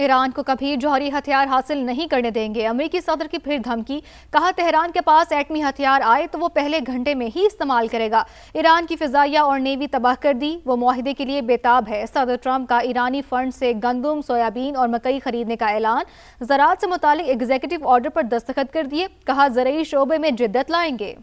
ایران کو کبھی جوہری ہتھیار حاصل نہیں کرنے دیں گے، امریکی صدر کی پھر دھمکی، کہا تہران کے پاس ایٹمی ہتھیار آئے تو وہ پہلے گھنٹے میں ہی استعمال کرے گا۔ ایران کی فضائیہ اور نیوی تباہ کر دی، وہ معاہدے کے لیے بےتاب ہے۔ صدر ٹرمپ کا ایرانی فنڈ سے گندم، سویابین اور مکئی خریدنے کا اعلان، زراعت سے متعلق ایگزیکٹو آرڈر پر دستخط کر دیے، کہا زرعی شعبے میں جدت لائیں گے۔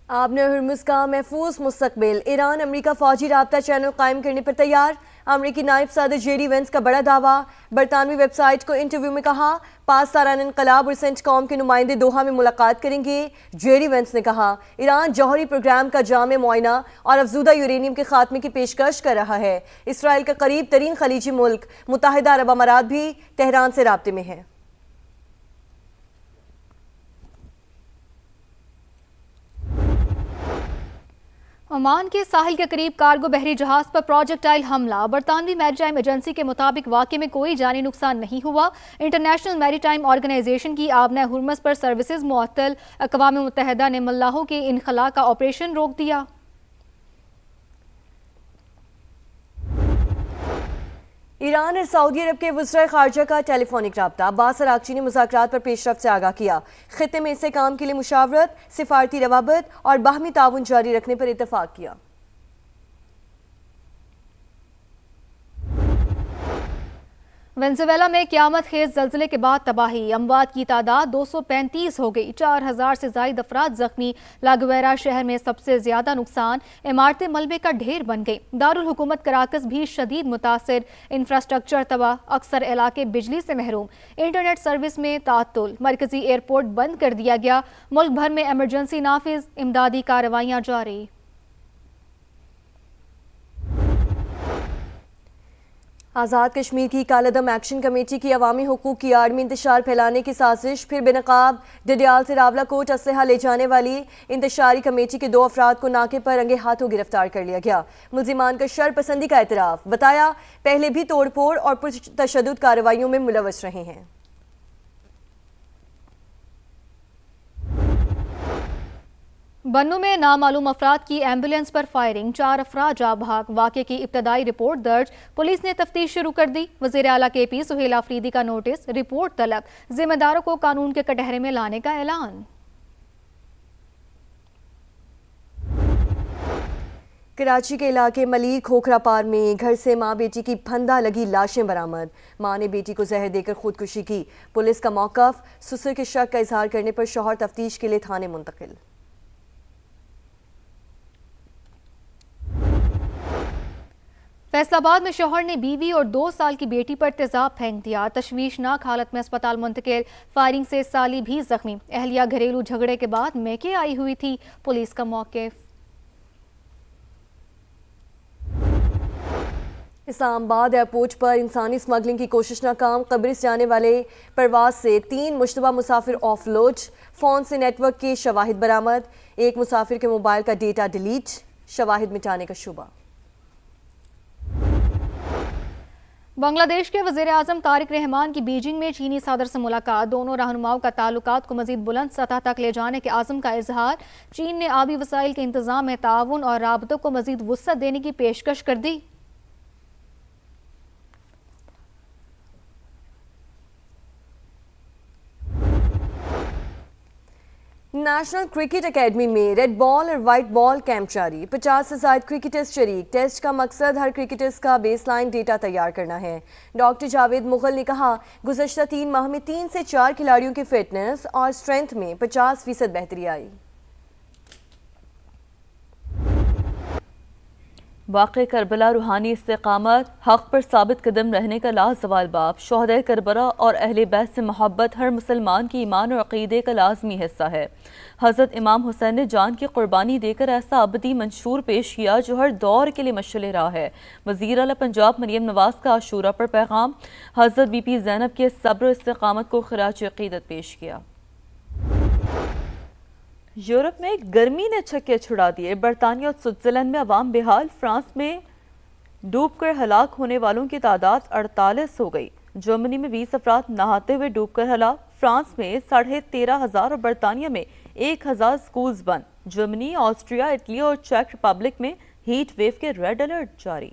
آبِ ہرمز کا محفوظ مستقبل، ایران امریکہ فوجی رابطہ چینل قائم کرنے پر تیار۔ امریکی نائب صدر جے ڈی وینس کا بڑا دعویٰ، برطانوی ویب سائٹ کو انٹرویو میں کہا 5 سالانہ انقلاب اور سینٹ کام کے نمائندے دوحہ میں ملاقات کریں گے۔ جے ڈی وینس نے کہا ایران جوہری پروگرام کا جامع معائنہ اور افزودہ یورینیم کے خاتمے کی پیشکش کر رہا ہے۔ اسرائیل کا قریب ترین خلیجی ملک متحدہ عرب امارات بھی تہران سے رابطے میں ہے۔ عمان کے ساحل کے قریب کارگو بحری جہاز پر پروجیکٹائل حملہ، برطانوی میری ٹائم ایجنسی کے مطابق واقعے میں کوئی جانی نقصان نہیں ہوا۔ انٹرنیشنل میری ٹائم آرگنائزیشن کی آبِ ہرمز پر سروسز معطل، اقوام متحدہ نے ملاحوں کے انخلاء کا آپریشن روک دیا۔ ایران اور سعودی عرب کے وزرائے خارجہ کا ٹیلی فونک رابطہ، عباس اراغچی نے مذاکرات پر پیش رفت سے آگاہ کیا، خطے میں اسے کام کے لیے مشاورت، سفارتی روابط اور باہمی تعاون جاری رکھنے پر اتفاق کیا۔ وینزویلا میں قیامت خیز زلزلے کے بعد تباہی، اموات کی تعداد 235 ہو گئی، 4000 سے زائد افراد زخمی۔ لاگویرا شہر میں سب سے زیادہ نقصان، عمارتیں ملبے کا ڈھیر بن گئی۔ دارالحکومت کراکس بھی شدید متاثر، انفراسٹرکچر تباہ، اکثر علاقے بجلی سے محروم، انٹرنیٹ سروس میں تعطل، مرکزی ایئرپورٹ بند کر دیا گیا۔ ملک بھر میں ایمرجنسی نافذ، امدادی کارروائیاں جاری۔ آزاد کشمیر کی کالعدم ایکشن کمیٹی کی عوامی حقوق کی آڑ میں انتشار پھیلانے کی سازش پھر بے نقاب، ڈڈیال سے راولہ کوٹ اسلحہ لے جانے والی انتشاری کمیٹی کے 2 افراد کو ناکے پر رنگے ہاتھوں گرفتار کر لیا گیا۔ ملزمان کا شر پسندی کا اعتراف، بتایا پہلے بھی توڑ پھوڑ اور پرتشدد کارروائیوں میں ملوث رہے ہیں۔ بنوں میں نامعلوم افراد کی ایمبولینس پر فائرنگ، 4 افراد جاں بحق، واقعے کی ابتدائی رپورٹ درج، پولیس نے تفتیش شروع کر دی۔ وزیر اعلیٰ کے پی سہیل آفریدی کا نوٹس، رپورٹ طلب، ذمہ داروں کو قانون کے کٹہرے میں لانے کا اعلان۔ کراچی کے علاقے ملیک کھوکھرا پار میں گھر سے ماں بیٹی کی پھندہ لگی لاشیں برآمد، ماں نے بیٹی کو زہر دے کر خودکشی کی، پولیس کا موقف، سسر کے شک کا اظہار کرنے پر شوہر تفتیش کے لیے تھانے منتقل۔ فیصل آباد میں شوہر نے بیوی اور 2 سال کی بیٹی پر تیزاب پھینک دیا، تشویشناک حالت میں اسپتال منتقل، فائرنگ سے سالی بھی زخمی، اہلیہ گھریلو جھگڑے کے بعد میکے آئی ہوئی تھی، پولیس کا موقف۔ اسلام آباد ایئرپورٹ پر انسانی اسمگلنگ کی کوشش ناکام، قبرص جانے والے پرواز سے 3 مشتبہ مسافر آف لوڈ، فون سے نیٹ ورک کے شواہد برآمد، 1 مسافر کے موبائل کا ڈیٹا ڈیلیٹ، شواہد مٹانے کا شبہ۔ بنگلہ دیش کے وزیر اعظم طارق رحمان کی بیجنگ میں چینی صدر سے ملاقات، دونوں رہنماؤں کا تعلقات کو مزید بلند سطح تک لے جانے کے عزم کا اظہار، چین نے آبی وسائل کے انتظام میں تعاون اور رابطوں کو مزید وسعت دینے کی پیشکش کر دی۔ نیشنل کرکٹ اکیڈمی میں ریڈ بال اور وائٹ بال کیمپ جاری، 50 سے زائد کرکٹرز شریک، ٹیسٹ کا مقصد ہر کرکٹرز کا بیس لائن ڈیٹا تیار کرنا ہے۔ ڈاکٹر جاوید مغل نے کہا گزشتہ 3 ماہ میں 3 سے 4 کھلاڑیوں کی فٹنس اور سٹرینتھ میں 50% بہتری آئی۔ واقع کربلا روحانی استقامت، حق پر ثابت قدم رہنے کا لازوال باب، شہدائے کربلا اور اہل بیت سے محبت ہر مسلمان کی ایمان اور عقیدے کا لازمی حصہ ہے۔ حضرت امام حسین نے جان کی قربانی دے کر ایسا ابدی منشور پیش کیا جو ہر دور کے لیے مشعل راہ ہے۔ وزیر اعلیٰ پنجاب مریم نواز کا عاشورہ پر پیغام، حضرت بی بی زینب کے صبر و استقامت کو خراج عقیدت پیش کیا۔ یورپ میں گرمی نے چھکے چھڑا دیے، برطانیہ اور سوئٹزرلینڈ میں عوام بحال، فرانس میں ڈوب کر ہلاک ہونے والوں کی تعداد 48 ہو گئی، جرمنی میں 20 افراد نہاتے ہوئے ڈوب کر ہلاک، فرانس میں 13,500 اور برطانیہ میں 1000 سکولز بند، جرمنی، آسٹریا، اٹلی اور چیک ریپبلک میں ہیٹ ویو کے ریڈ الرٹ جاری۔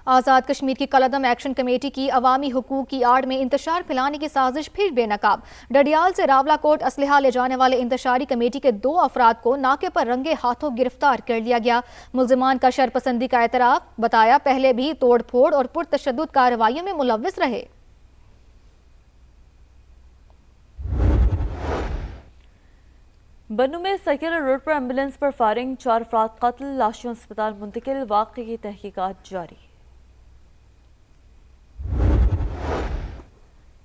آزاد کشمیر کی کالعدم ایکشن کمیٹی کی عوامی حقوق کی آڑ میں انتشار پھیلانے کی سازش پھر بے نقاب۔ ڈڈیال سے راولہ کوٹ اسلحہ لے جانے والے انتشاری کمیٹی کے 2 افراد کو ناکے پر رنگے ہاتھوں گرفتار کر لیا گیا۔ ملزمان کا شرپسندی کا اعتراف، بتایا پہلے بھی توڑ پھوڑ اور پرتشدد کارروائیوں میں ملوث رہے۔ بنوں میں سیکولر روڈ پر ایمبولینس پر فائرنگ، 4 افراد قتل، لاشوں اسپتال منتقل، واقعے کی تحقیقات جاری۔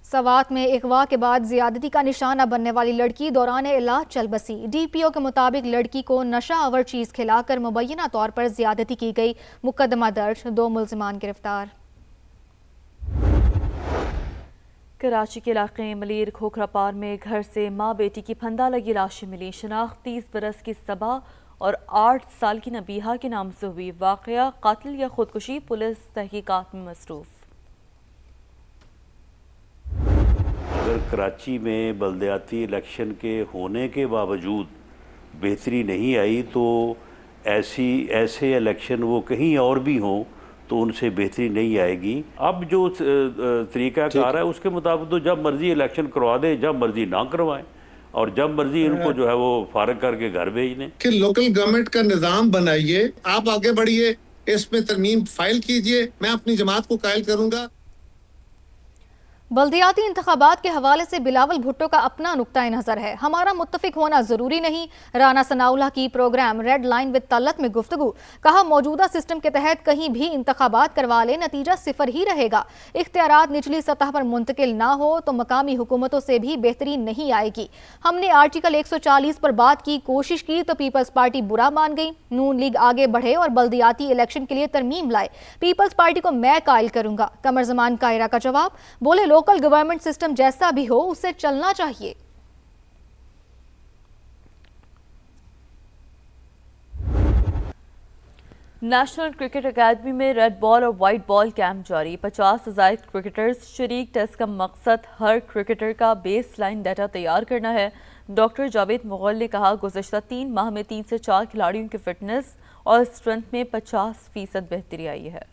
سوات میں اغوا کے بعد زیادتی کا نشانہ بننے والی لڑکی دوران علاج چل بسی۔ ڈی پی او کے مطابق لڑکی کو نشہ آور چیز کھلا کر مبینہ طور پر زیادتی کی گئی۔ مقدمہ درج، 2 ملزمان گرفتار۔ کراچی کے علاقے ملیر کھوکھرا پار میں گھر سے ماں بیٹی کی پھندہ لگی لاشیں ملی۔ شناخت 30 برس کی صبا اور 8 سال کی نبیہا کے نام سے ہوئی۔ واقعہ قتل یا خودکشی، پولیس تحقیقات میں مصروف۔ اگر کراچی میں بلدیاتی الیکشن کے ہونے کے باوجود بہتری نہیں آئی تو ایسے الیکشن وہ کہیں اور بھی ہوں تو ان سے بہتری نہیں آئے گی۔ اب جو طریقہ کار ہے اس کے مطابق تو جب مرضی الیکشن کروا دیں، جب مرضی نہ کروائیں، اور جب مرضی ان کو جو ہے وہ فارغ کر کے گھر بھیج دیں۔ کہ لوکل گورنمنٹ کا نظام بنائیے، آپ آگے بڑھیے، اس میں ترمیم فائل کیجئے، میں اپنی جماعت کو قائل کروں گا۔ بلدیاتی انتخابات کے حوالے سے بلاول بھٹو کا اپنا نقطہ نظر ہے۔ ہمارا متفق ہونا ضروری نہیں، رانا ثناءاللہ کی programme red line with Talat میں گفتگو۔ کہا موجودہ سسٹم کے تحت کہیں بھی انتخابات کروا لے نتیجہ 0 ہی رہے گا۔ اختیارات نچلی سطح پر منتقل نہ ہو تو مقامی حکومتوں سے بھی بہتری نہیں آئے گی۔ ہم نے آرٹیکل 140 پر بات کی کوشش کی تو پیپلز پارٹی برا مان گئی۔ نون لیگ آگے بڑھے اور بلدیاتی الیکشن کے لیے ترمیم لائے۔ پیپلز پارٹی کو میں قائل کروں گا۔ قمر زمان کائرہ کا جواب، بولے لوکل گورنمنٹ سسٹم جیسا بھی ہو اسے چلنا چاہیے۔ نیشنل کرکٹ اکیڈمی میں ریڈ بال اور وائٹ بال کیمپ جاری۔ 50 سے زائد کرکٹرز شریک۔ ٹیسٹ کا مقصد ہر کرکٹر کا بیس لائن ڈیٹا تیار کرنا ہے۔ ڈاکٹر جاوید مغل نے کہا گزشتہ 3 ماہ میں 3 سے 4 کھلاڑیوں کی فٹنس اور اسٹرینتھ میں 50% بہتری آئی ہے۔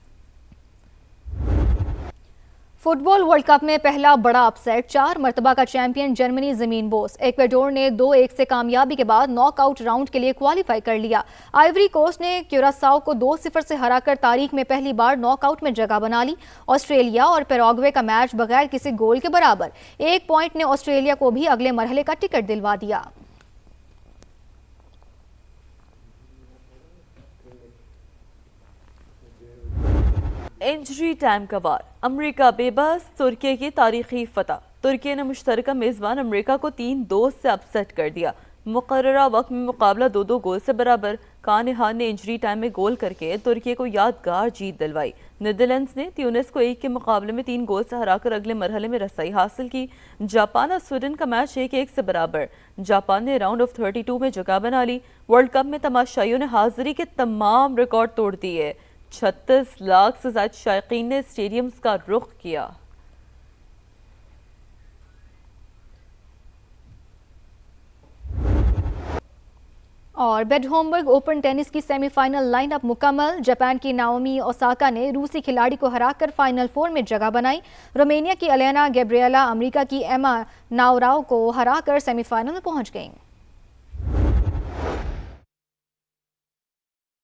فٹ بال ورلڈ کپ میں پہلا بڑا اپ سیٹ، 4 مرتبہ کا چیمپئن جرمنی زمین بوس۔ ایکویڈور نے 2-1 سے کامیابی کے بعد ناک آؤٹ راؤنڈ کے لیے کوالیفائی کر لیا۔ آئیوری کوسٹ نے کیوراساؤ کو 2-0 سے ہرا کر تاریخ میں پہلی بار ناک آؤٹ میں جگہ بنا لی۔ آسٹریلیا اور پیراگوے کا میچ بغیر کسی گول کے برابر۔ 1 پوائنٹ نے آسٹریلیا کو بھی اگلے مرحلے کا ٹکٹ دلوا دیا۔ انجری ٹائم کا وار، امریکہ بے بس، ترکی کی تاریخی فتح۔ ترکی نے مشترکہ میزبان امریکہ کو 3-2 سے اپ سیٹ کر دیا۔ مقررہ وقت میں مقابلہ 2-2 گول سے برابر۔ کانہان نے انجری ٹائم میں گول کر کے ترکی کو یادگار جیت دلوائی۔ نیدرلینڈز نے تیونس کو 1 کے مقابلے میں 3 گول سے ہرا کر اگلے مرحلے میں رسائی حاصل کی۔ جاپان اور سویڈن کا میچ 1-1 سے برابر۔ جاپان نے راؤنڈ آف 32 میں جگہ بنا لی۔ ورلڈ کپ میں تماشائیوں نے حاضری کے تمام ریکارڈ توڑ دیے۔ 36 لاکھ سے زائد شائقین نے اسٹیڈیمز کا رخ کیا۔ اور بیڈ ہومبرگ اوپن ٹینس کی سیمی فائنل لائن اپ مکمل۔ جاپان کی ناومی اوساکا نے روسی کھلاڑی کو ہرا کر فائنل 4 میں جگہ بنائی۔ رومینیا کی الینا گیبریلا امریکہ کی ایما ناوراو کو ہرا کر سیمی فائنل میں پہنچ گئیں۔